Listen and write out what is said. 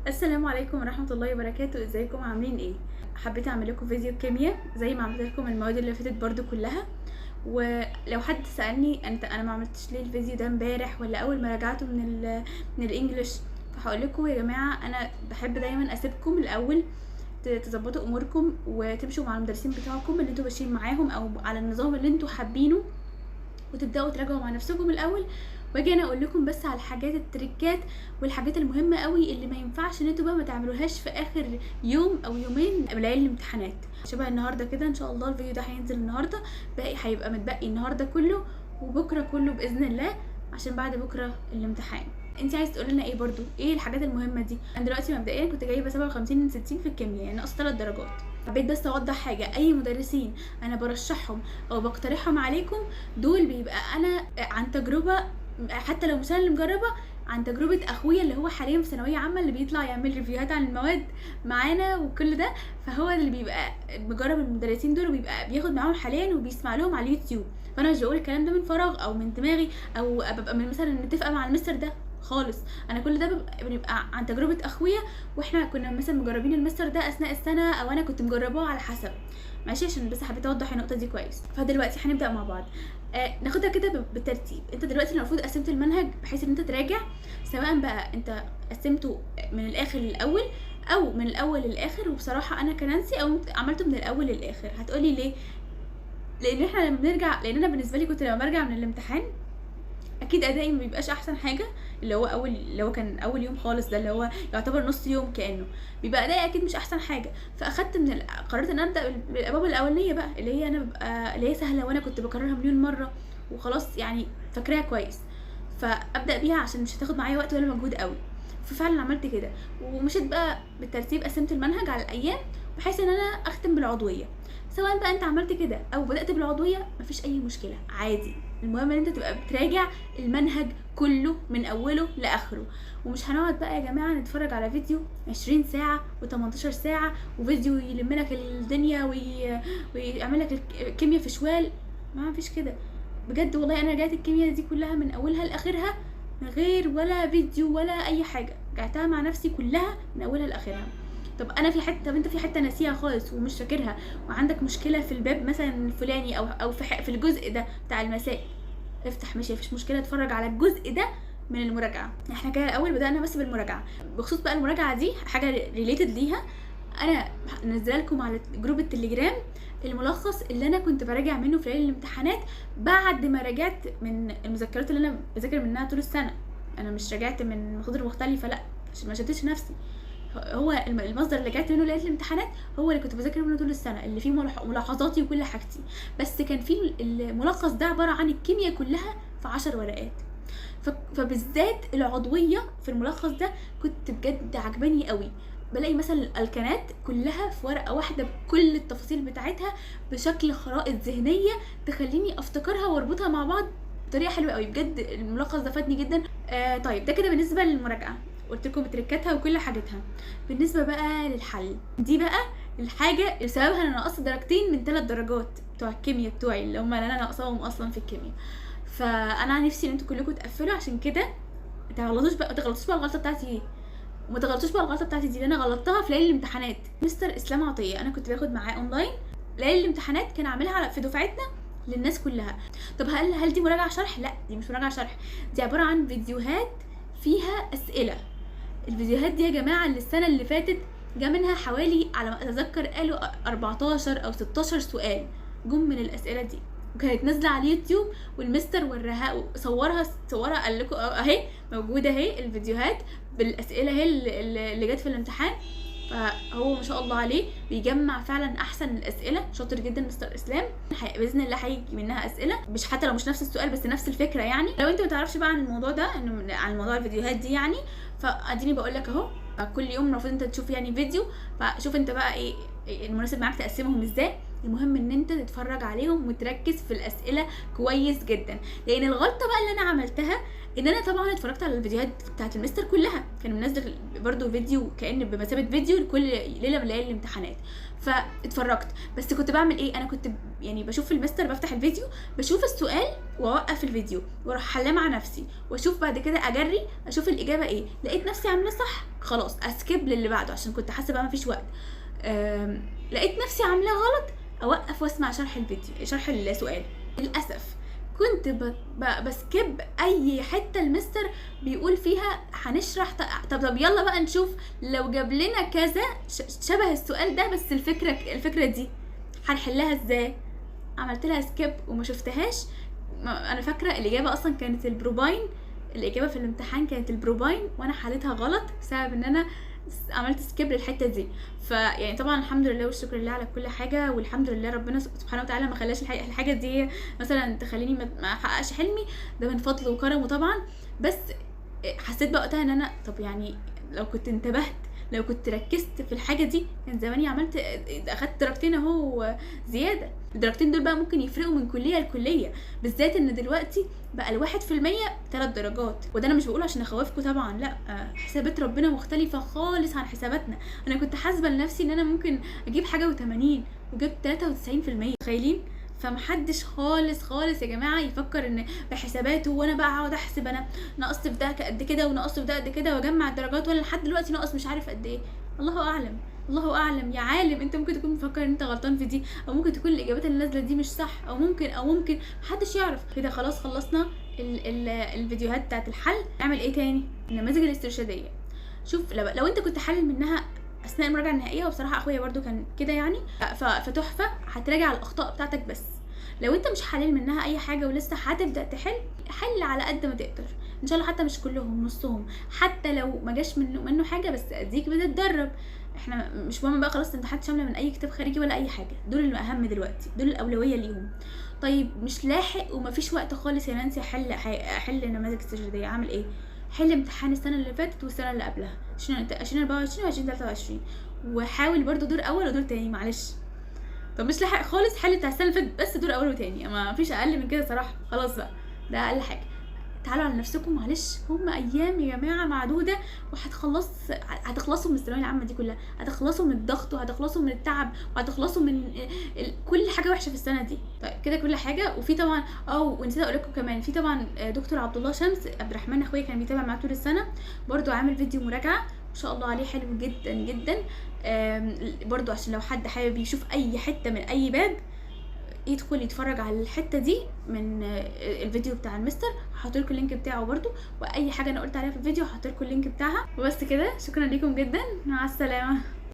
السلام عليكم ورحمة الله وبركاته. ازيكم عاملين ايه؟ حبيت اعمل لكم فيديو كيمياء زي ما عملت لكم المواد اللي فاتت برضو كلها. ولو حد سألني انا ما عملتش ليه الفيديو ده امبارح ولا اول ما رجعته من الانجليش، فهقول لكم يا جماعة انا بحب دايما اسيبكم الاول تظبطوا اموركم وتمشوا مع المدرسين بتاعكم اللي انتوا ماشيين معاهم او على النظام اللي انتوا حابينه، وتبداوا تراجعوا مع نفسكم الاول، واجي انا اقول لكم بس على الحاجات التريكات والحاجات المهمه قوي اللي ما ينفعش ان انتوا بقى ما تعملوهاش في اخر يوم او يومين قبل الامتحانات. شبه النهارده كده ان شاء الله الفيديو ده هينزل النهارده، باقي هيبقى متبقي النهارده كله وبكره كله باذن الله، عشان بعد بكره الامتحان. انت عايز تقول لنا ايه برضو؟ ايه الحاجات المهمه دي؟ انا دلوقتي مبدئيا كنت جايبه 57 من 60 في الكيمياء، يعني ناقص 3 درجات. حبيت بس اوضح حاجه، اي مدرسين انا برشحهم او بقترحهم عليكم دول بيبقى انا عن تجربه، حتى لو مش انا اللي مجربه، عن تجربه اخويا اللي هو حاليا في ثانويه عامه، اللي بيطلع يعمل ريفيوهات عن المواد معانا وكل ده، فهو اللي بيبقى مجرب المدرسين دول وبيبقى بياخد معاهم حاليا وبيسمع لهم على اليوتيوب. فانا مش بقول الكلام ده من فراغ او من دماغي او ببقى من مثلا متفقه مع المستر ده خالص، انا كل ده بنبقى عن تجربه اخويا، واحنا كنا مثلا مجربين المستر ده اثناء السنه او انا كنت مجرباه على حسب، ماشي؟ عشان بس حبيت اوضح النقطه دي كويس. فدلوقتي هنبدا مع بعض، ناخدها كده بالترتيب. انت دلوقتي المفروض قسمت المنهج بحيث ان انت تراجع، سواء بقى انت قسمته من الاخر للاول او من الاول للاخر. وبصراحه انا كنانسي او عملته من الاول للاخر. هتقولي ليه؟ لان احنا لما بنرجع، لان انا بالنسبه لي كنت لما برجع من الامتحان اكيد ادائي ما بيبقاش احسن حاجه، اللي هو كان اول يوم خالص، ده اللي هو يعتبر نص يوم كانه، بيبقى ادائي اكيد مش احسن حاجه. فاخدت قررت ان ابدا بالابواب الاولانيه بقى، اللي هي انا ببقى اللي هي سهله وانا كنت بكررها مليون مره وخلاص يعني فاكراها كويس، فابدا بيها عشان مش هتاخد معايا وقت ولا مجهود قوي. ففعلا عملت كده ومشيت بقى بالترتيب، قسمت المنهج على الايام بحيث ان انا اختم بالعضويه. سواء بقى انت عملت كده او بدات بالعضويه مفيش اي مشكله عادي، المهم ان انت تبقى بتراجع المنهج كله من اوله لاخره. ومش هنقعد بقى يا جماعه نتفرج على فيديو 20 ساعه و18 ساعه وفيديو يلم لك الدنيا ويعمل لك الكيمياء في شوال. ما فيش كده بجد والله. انا رجعت الكيمياء دي كلها من اولها لاخرها من غير ولا فيديو ولا اي حاجه، رجعتها مع نفسي كلها من اولها لاخرها. طب انا في حته، طب انت في حته ناسيها خالص ومش فاكرها وعندك مشكله في الباب مثلا الفلاني او في الجزء ده بتاع المسائل، افتح ماشي مفيش مشكله، اتفرج على الجزء ده من المراجعه. احنا كده الاول بدانا بس بالمراجعه. بخصوص بقى المراجعه دي حاجه ريليتد ليها، انا منزله لكم على جروب التليجرام الملخص اللي انا كنت براجع منه في ليالي الامتحانات بعد ما راجعت من المذكرات اللي انا بذاكر منها طول السنه. انا مش راجعت من مصادر مختلفه، لا، عشان ما شتتش نفسي. هو المصدر اللي رجعت منه ليله الامتحانات هو اللي كنت بذاكر منه طول السنه، اللي فيه ملاحظاتي وكل حاجتي، بس كان فيه الملخص ده عباره عن الكيمياء كلها في 10 ورقات. فبالذات العضويه في الملخص ده كنت بجد عجباني قوي. بلاقي مثلا الالكانات كلها في ورقه واحده بكل التفاصيل بتاعتها بشكل خرائط ذهنيه تخليني افتكرها واربطها مع بعض بطريقه حلوه قوي. بجد الملخص ده فادني جدا. طيب ده كده بالنسبه للمراجعه، قلت لكم تريكاتها وكل حاجتها. بالنسبه بقى للحل، دي بقى الحاجه اللي سببها انا نقصت درجتين من 3 درجات بتوع الكيمياء بتوعي اللي هم اللي انا ناقصاهم اصلا في الكيمياء. فانا نفسي ان انتوا كلكم تقفلوا، عشان كده ما تغلطوش بقى الغلطه بتاعتي ايه، وما تغلطوش بقى الغلطه بتاعتي دي اللي انا غلطتها في ليالي الامتحانات. مستر اسلام عطيه انا كنت باخد معاه اونلاين ليالي الامتحانات، كان عاملها في دفعتنا للناس كلها. طب هل دي مراجعه شرح؟ لا، دي مش مراجعه شرح، دي عباره عن فيديوهات فيها اسئله. الفيديوهات دي يا جماعه اللي السنه اللي فاتت جا منها حوالي على ما اتذكر قالوا 14 او 16 سؤال جم من الاسئله دي، وكانت نازله على اليوتيوب والمستر وراها صورها قال لكم اهي موجوده اهي الفيديوهات بالاسئله اهي اللي جت في الامتحان. فهو ما شاء الله عليه بيجمع فعلا احسن الاسئله، شاطر جدا مستر اسلام. باذن الله هيجي منها اسئله مش حتى لو مش نفس السؤال بس نفس الفكره. يعني لو انت ما تعرفش بقى عن الموضوع ده، عن موضوع الفيديوهات دي، يعني فاديني بقول لك اهو كل يوم المفروض انت تشوف يعني فيديو، فشوف انت بقى ايه المناسب معاك تقسمهم ازاي. المهم ان انت تتفرج عليهم وتركز في الاسئله كويس جدا. لان الغلطه بقى اللي انا عملتها ان انا طبعا اتفرجت على الفيديوهات بتاعت المستر كلها، كان منزل برضو فيديو كأن بمثابه فيديو لكل ليله من ليالي الامتحانات، فاتفرجت. بس كنت بعمل ايه؟ انا كنت يعني بشوف المستر، بفتح الفيديو بشوف السؤال واوقف الفيديو واروح حلاه مع نفسي واشوف بعد كده اجري اشوف الاجابه ايه. لقيت نفسي عامله صح خلاص اسكيب للي بعده عشان كنت حاسه بقى مفيش وقت. لقيت نفسي عاملاه غلط، اوقف واسمع شرح الفيديو، شرح السؤال. للاسف كنت بسكيب اي حته المستر بيقول فيها هنشرح. طب يلا بقى نشوف لو جاب لنا كذا شبه السؤال ده بس الفكره دي هنحلها ازاي. عملت لها سكيب وما شفتهاش. انا فاكره الاجابه اصلا كانت البروباين، الاجابه في الامتحان كانت البروباين، وانا حليتها غلط بسبب ان انا عملت سكيب للحته دي. فيعني طبعا الحمد لله والشكر لله على كل حاجه، والحمد لله ربنا سبحانه وتعالى ما خلاش الحاجه دي مثلا تخليني ما احققش حلمي، ده من فضله وكرمه طبعا. بس حسيت بقى وقتها ان انا طب يعني لو كنت انتبهت، لو كنت ركزت في الحاجه دي كان زماني عملت اخدت درجتين اهو زياده. الدرجتين دول بقى ممكن يفرقوا من كليه لكليه، بالذات ان دلوقتي بقى 1% 3 درجات. وده انا مش بقوله عشان اخوفكم طبعا، لا، حسابات ربنا مختلفه خالص عن حساباتنا. انا كنت حاسبه لنفسي ان انا ممكن اجيب حاجه و80 وجبت 93%، تخيلين؟ فمحدش خالص يا جماعه يفكر ان بحساباته وانا بقى هقعد احسب انا نقصت في ده قد كده ونقصت في ده قد كده واجمع الدرجات، ولا لحد دلوقتي ناقص مش عارف قد ايه. الله اعلم، الله اعلم يا عالم. انت ممكن تكون مفكر ان انت غلطان في دي، او ممكن تكون الاجابات اللي نازله دي مش صح، او ممكن محدش يعرف. كده خلاص خلصنا الفيديوهات بتاعت الحل. نعمل ايه تاني؟ النماذج الاسترشاديه. شوف لو انت كنت حلل منها اثناء المراجعه النهائيه، وبصراحه اخويا برضو كان كده يعني، فتحفه، هتراجع الاخطاء بتاعتك بس. لو انت مش حلل منها اي حاجه ولسه هتبدا حل على قد ما تقدر ان شاء الله، حتى مش كلهم، نصهم، حتى لو ما جاش منه حاجه، بس اديك بتتدرب. احنا مش مهم بقى خلاص امتحانات شامله من اي كتاب خارجي ولا اي حاجه، دول الاهم دلوقتي، دول الاولويه ليهم. طيب مش لاحق ومفيش وقت خالص يا نانسي احل نماذج استرشاديه، اعمل ايه؟ حل امتحان السنه اللي فاتت والسنه اللي قبلها 2024 و2023، وحاول برضو دور اول ودور تاني. معلش، طب مش لاحق خالص، حل بتاع السنه اللي فاتت بس دور اول وتاني، ما فيش اقل من كده صراحه. خلاص بقى، ده اقل حاجه. تعالوا على نفسكم، معلش، هم ايام يا جماعه معدوده هتخلصوا من الثانويه العامه دي كلها، هتخلصوا من الضغط وهتخلصوا من التعب وهتخلصوا من كل حاجه وحشه في السنه دي. طيب كده كل حاجه. وفي طبعا ونسيت اقول لكم كمان، في طبعا دكتور عبد الله شمس عبد الرحمن اخويا كان بيتابع معاه طول السنه، برده عامل فيديو مراجعه ما شاء الله عليه حلو جدا جدا. برضو عشان لو حد حابب يشوف اي حته من اي باب يدخل يتفرج على الحته دي من الفيديو بتاع المستر، هحط لكم اللينك بتاعه برضو، واي حاجه انا قلت عليها في الفيديو هحط لكم اللينك بتاعها. وبس كده، شكرا لكم جدا، مع السلامه.